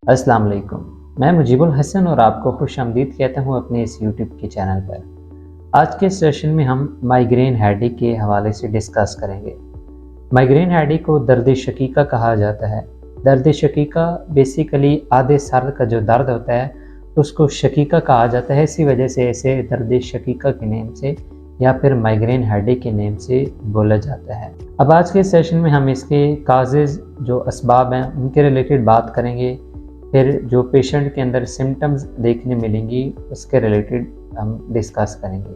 अस्सलाम वालेकुम। मैं मुजीबुल हसन और आपको खुश आमदीद कहता हूँ अपने इस यूट्यूब के चैनल पर। आज के सेशन में हम माइग्रेन हेडेक के हवाले से डिस्कस करेंगे। माइग्रेन हेडेक को दर्द शकीका कहा जाता है। दर्द शकीका बेसिकली आधे सर का जो दर्द होता है उसको शकीका कहा जाता है, इसी वजह से इसे दर्द शकीका के नेम से या फिर माइग्रेन हेडेक के नेम से बोला जाता है। अब आज के सेशन में हम इसके काजेज़ जो असबाब हैं उनके रिलेटेड बात करेंगे, फिर जो पेशेंट के अंदर सिम्टम्स देखने मिलेंगी उसके रिलेटेड हम डिस्कस करेंगे,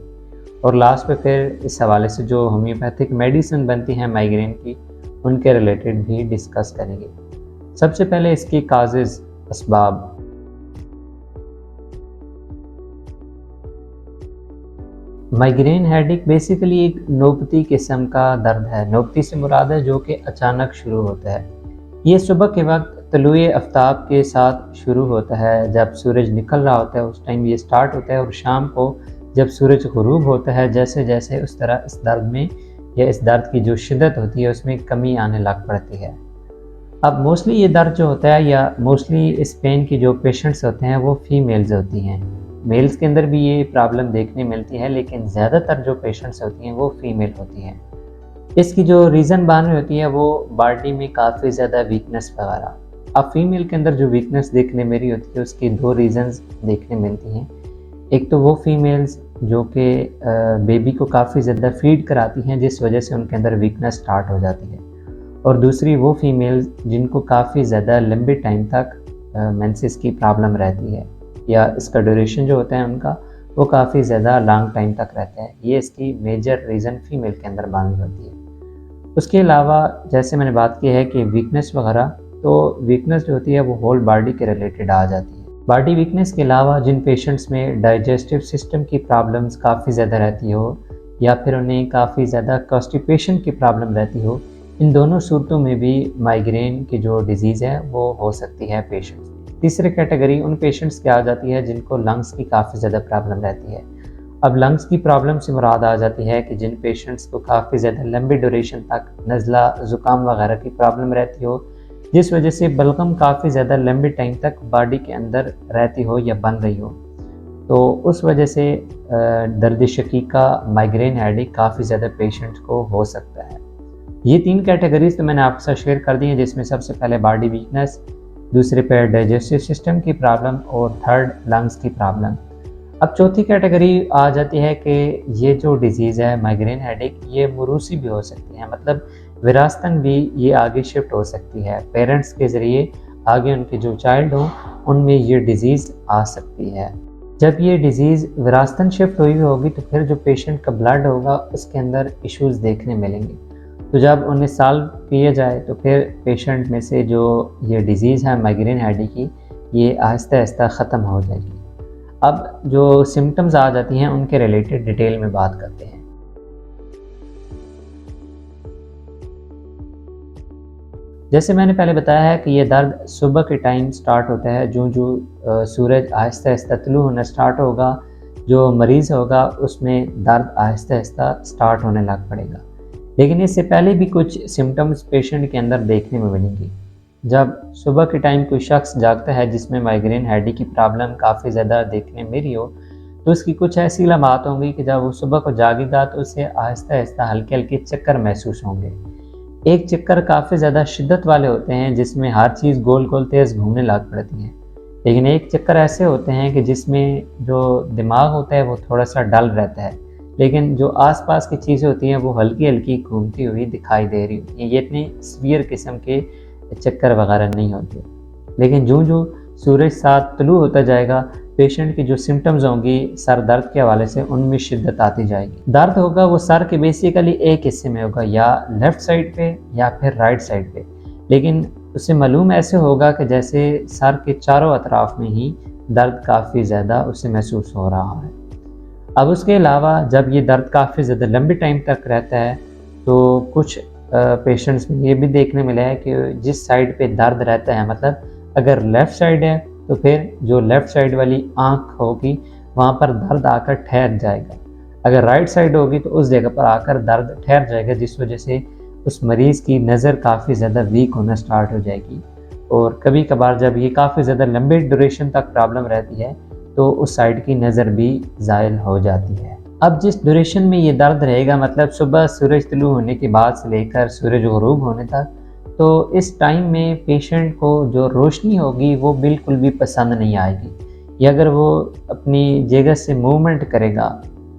और लास्ट पे फिर इस हवाले से जो होम्योपैथिक मेडिसिन बनती हैं माइग्रेन की उनके रिलेटेड भी डिस्कस करेंगे। सबसे पहले इसकी काजेज़ असबाब। माइग्रेन हेडेक बेसिकली एक नौबती किस्म का दर्द है। नौबती से मुराद है जो कि अचानक शुरू होता है। ये सुबह के वक्त तलुए आफ्ताब के साथ शुरू होता है, जब सूरज निकल रहा होता है उस टाइम ये स्टार्ट होता है, और शाम को जब सूरज गुरूब होता है जैसे जैसे उस तरह इस दर्द में या इस दर्द की जो शिद्दत होती है उसमें कमी आने लग पड़ती है। अब मोस्टली ये दर्द जो होता है या मोस्टली इस पेन की जो पेशेंट्स होते हैं वो फीमेल्स होती हैं। मेल्स के अंदर भी ये प्रॉब्लम देखने मिलती है, लेकिन ज़्यादातर जो पेशेंट्स होती हैं वो फीमेल होती हैं। इसकी जो रीज़न बन रही होती है वो बॉडी में काफ़ी ज़्यादा वीकनेस वगैरह। अब फीमेल के अंदर जो वीकनेस देखने मेरी होती है उसकी दो रीज़न्स देखने मिलती हैं। एक तो वो फीमेल्स जो कि बेबी को काफ़ी ज़्यादा फीड कराती हैं जिस वजह से उनके अंदर वीकनेस स्टार्ट हो जाती है, और दूसरी वो फीमेल्स जिनको काफ़ी ज़्यादा लंबे टाइम तक मेंसेस की प्रॉब्लम रहती है, या इसका ड्यूरेशन जो होता है उनका वो काफ़ी ज़्यादा लॉन्ग टाइम तक रहता है। ये इसकी मेजर रीज़न फीमेल के अंदर बन रही होती है। उसके अलावा जैसे मैंने बात की है कि वीकनेस वगैरह, तो वीकनेस जो होती है वो होल बॉडी के रिलेटेड आ जाती है। बॉडी वीकनेस के अलावा जिन पेशेंट्स में डाइजेस्टिव सिस्टम की प्रॉब्लम्स काफ़ी ज़्यादा रहती हो, या फिर उन्हें काफ़ी ज़्यादा कॉन्स्टिपेशन की प्रॉब्लम रहती हो, इन दोनों सूरतों में भी माइग्रेन की जो डिज़ीज़ है वो हो सकती है पेशेंट्स। तीसरी कैटेगरी उन पेशेंट्स की आ जाती है जिनको लंग्स की काफ़ी ज़्यादा प्रॉब्लम रहती है। अब लंग्स की प्रॉब्लम से मुराद आ जाती है कि जिन पेशेंट्स को काफ़ी ज़्यादा लंबी ड्यूरेशन तक नज़ला, ज़ुकाम वगैरह की प्रॉब्लम रहती हो, जिस वजह से बलगम काफ़ी ज़्यादा लंबे टाइम तक बॉडी के अंदर रहती हो या बन रही हो, तो उस वजह से दर्द शकीका माइग्रेन हेडेक काफ़ी ज़्यादा पेशेंट्स को हो सकता है। ये तीन कैटेगरीज तो मैंने आपके साथ शेयर कर दी हैं, जिसमें सबसे पहले बॉडी वीकनेस, दूसरे पे डाइजेस्टिव सिस्टम की प्रॉब्लम, और थर्ड लंग्स की प्रॉब्लम। अब चौथी कैटेगरी आ जाती है कि ये जो डिज़ीज़ है माइग्रेन हेडेक ये मुरूसी भी हो सकती है, मतलब विरासतन भी ये आगे शिफ्ट हो सकती है। पेरेंट्स के ज़रिए आगे उनके जो चाइल्ड हों उनमें ये डिज़ीज़ आ सकती है। जब ये डिज़ीज़ विरासतन शिफ्ट हुई होगी तो फिर जो पेशेंट का ब्लड होगा उसके अंदर इश्यूज़ देखने मिलेंगे। तो जब उन्हें सॉल्व किया जाए तो फिर पेशेंट में से जो ये डिज़ीज़ है माइग्रेन हेडेक की, ये आहिस्ता आहिस्ता ख़त्म हो जाएगी। अब जो सिम्टम्स आ जाती हैं उनके रिलेटेड डिटेल में बात करते हैं। जैसे मैंने पहले बताया है कि ये दर्द सुबह के टाइम स्टार्ट होता है। जो जो सूरज आहिस्ता आहिस्ता तुलू होना स्टार्ट होगा, जो मरीज़ होगा उसमें दर्द आहिस्ता आहिस्ता स्टार्ट होने लग पड़ेगा। लेकिन इससे पहले भी कुछ सिम्टम्स पेशेंट के अंदर देखने में मिलेंगी। जब सुबह के टाइम कोई शख्स जागता है जिसमें माइग्रेन हेडेक की प्रॉब्लम काफ़ी ज़्यादा देखने में मिली हो, तो उसकी कुछ ऐसी लम्हात होंगी कि जब वो सुबह को जागेगा तो उसे आहिस्ता आहिस्ता हल्के हल्के चक्कर महसूस होंगे। एक चक्कर काफ़ी ज़्यादा शिद्दत वाले होते हैं जिसमें हर चीज़ गोल गोल तेज़ घूमने लग पड़ती है, लेकिन एक चक्कर ऐसे होते हैं कि जिसमें जो दिमाग होता है वो थोड़ा सा डल रहता है, लेकिन जो आसपास की चीज़ें होती हैं वो हल्की हल्की घूमती हुई दिखाई दे रही होती हैं। ये इतनी सीवियर किस्म के चक्कर वगैरह नहीं होते। लेकिन जो जो सूरज साथ तुलू होता जाएगा, पेशेंट की जो सिम्टम्स होंगी सर दर्द के हवाले से उनमें शिद्दत आती जाएगी। दर्द होगा वो सर के बेसिकली एक हिस्से में होगा, या लेफ़्ट साइड पे या फिर राइट साइड पे, लेकिन उसे मालूम ऐसे होगा कि जैसे सर के चारों अतराफ़ में ही दर्द काफ़ी ज़्यादा उसे महसूस हो रहा है। अब उसके अलावा जब ये दर्द काफ़ी ज़्यादा लंबे टाइम तक रहता है तो कुछ पेशेंट्स में ये भी देखने मिला है कि जिस साइड पे दर्द रहता है, मतलब अगर लेफ़्ट साइड है तो फिर जो लेफ़्ट साइड वाली आँख होगी वहाँ पर दर्द आकर ठहर जाएगा। अगर राइट साइड होगी तो उस जगह पर आकर दर्द ठहर जाएगा, जिस वजह से उस मरीज़ की नज़र काफ़ी ज़्यादा वीक होना स्टार्ट हो जाएगी। और कभी कभार जब ये काफ़ी ज़्यादा लंबे ड्यूरेशन तक प्रॉब्लम रहती है तो उस साइड की नज़र भी ज़ायल हो जाती है। अब जिस ड्यूरेशन में ये दर्द रहेगा, मतलब सुबह सूरज तुलू होने के बाद से लेकर सूरज ग़ुरूब होने तक, तो इस टाइम में पेशेंट को जो रोशनी होगी वो बिल्कुल भी पसंद नहीं आएगी, या अगर वो अपनी जगह से मूवमेंट करेगा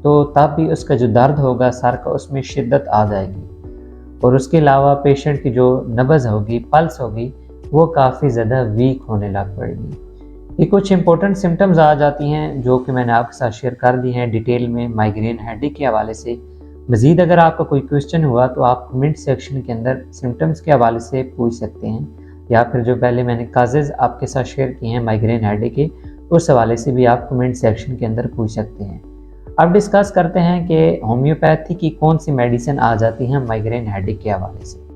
तो तब भी उसका जो दर्द होगा सर का, उसमें शिद्दत आ जाएगी। और उसके अलावा पेशेंट की जो नब्ज़ होगी, पल्स होगी, वो काफ़ी ज़्यादा वीक होने लग पड़ेगी। ये कुछ इंपॉर्टेंट सिम्टम्स आ जाती हैं जो कि मैंने आपके साथ शेयर कर दी हैं डिटेल में माइग्रेन हेडेक के हवाले से। मज़ीद अगर आपका कोई क्वेश्चन हुआ तो आप कमेंट सेक्शन के अंदर सिम्टम्स के हवाले से पूछ सकते हैं, या फिर जो पहले मैंने काजेज़ आपके साथ शेयर किए हैं माइग्रेन हेडेक के, उस हवाले से भी आप कमेंट सेक्शन के अंदर पूछ सकते हैं। अब डिस्कस करते हैं कि होम्योपैथी की कौन सी मेडिसिन आ जाती हैं माइग्रेन हेडेक के हवाले से।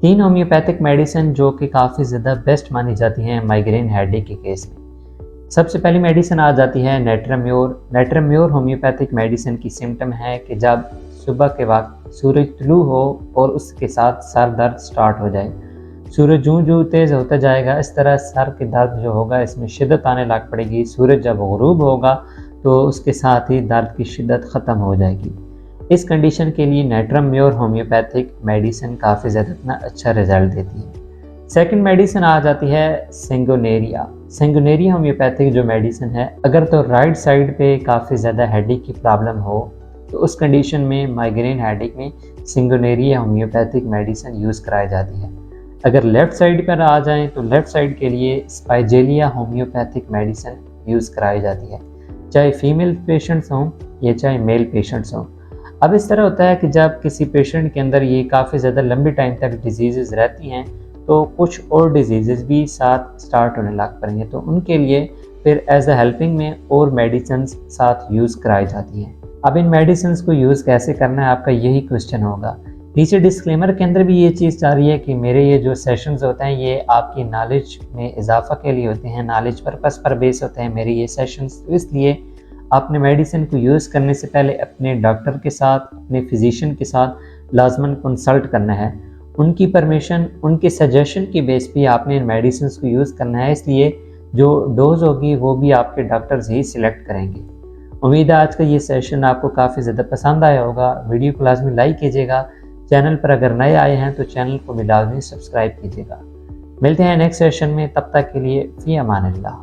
3 होम्योपैथिक मेडिसिन जो कि काफ़ी ज़्यादा बेस्ट मानी जाती हैं माइग्रेन हेडेक के केस में। सबसे पहली मेडिसिन आ जाती है नेट्राम्योर। नेट्राम्योर होम्योपैथिक मेडिसिन की सिम्टम है कि जब सुबह के वक्त सूरज तुलू हो और उसके साथ सर दर्द स्टार्ट हो जाए। सूरज जूं तेज़ होता जाएगा, इस तरह सर के दर्द जो होगा इसमें शिद्दत आने लग पड़ेगी। सूरज जब ग़ुरूब होगा तो उसके साथ ही दर्द की शिद्दत ख़त्म हो जाएगी। इस कंडीशन के लिए नेट्राम्योर होम्योपैथिक मेडिसिन काफ़ी ज़्यादा इतना अच्छा रिजल्ट देती है। सेकंड मेडिसिन आ जाती है सेंगोनेरिया। सेंगोनेरिया होम्योपैथिक जो मेडिसिन है, अगर तो राइट साइड पे काफ़ी ज़्यादा हेडेक की प्रॉब्लम हो तो उस कंडीशन में माइग्रेन हेडेक में सेंगोनेरिया होम्योपैथिक मेडिसिन यूज़ कराई जाती है। अगर लेफ़्ट साइड पर आ जाएँ तो लेफ़्ट साइड के लिए स्पाइजेलिया होम्योपैथिक मेडिसिन यूज़ कराई जाती है, चाहे फीमेल पेशेंट्स हों या चाहे मेल पेशेंट्स हों। अब इस तरह होता है कि जब किसी पेशेंट के अंदर ये काफ़ी ज़्यादा लंबी टाइम तक डिजीज़ रहती हैं तो कुछ और डिजीज़ भी साथ स्टार्ट होने लग पड़ेंगे, तो उनके लिए फिर एज अ हेल्पिंग में और मेडिसिन साथ यूज़ कराई जाती हैं। अब इन मेडिसिन को यूज़ कैसे करना है, आपका यही क्वेश्चन होगा। नीचे डिस्क्लेमर के अंदर भी ये चीज़ जा रही है कि मेरे ये जो सेशंस होते हैं ये आपकी नॉलेज में इजाफा के लिए होते हैं, नॉलेज पर्पस पर बेस होते हैं मेरे ये सेशंस, तो इसलिए आपने मेडिसिन को यूज़ करने से पहले अपने डॉक्टर के साथ, अपने फिजिशियन के साथ लाजमन कंसल्ट करना है। उनकी परमिशन, उनके सजेशन की बेस पे आपने इन मेडिसिन को यूज़ करना है, इसलिए जो डोज होगी वो भी आपके डॉक्टर्स ही सिलेक्ट करेंगे। उम्मीद है आज का ये सेशन आपको काफ़ी ज़्यादा पसंद आया होगा। वीडियो को लाजमी लाइक कीजिएगा। चैनल पर अगर नए आए हैं तो चैनल को भी लाजमी सब्सक्राइब कीजिएगा। मिलते हैं नेक्स्ट सेशन में, तब तक के लिए फ़ी अमान अल्लाह।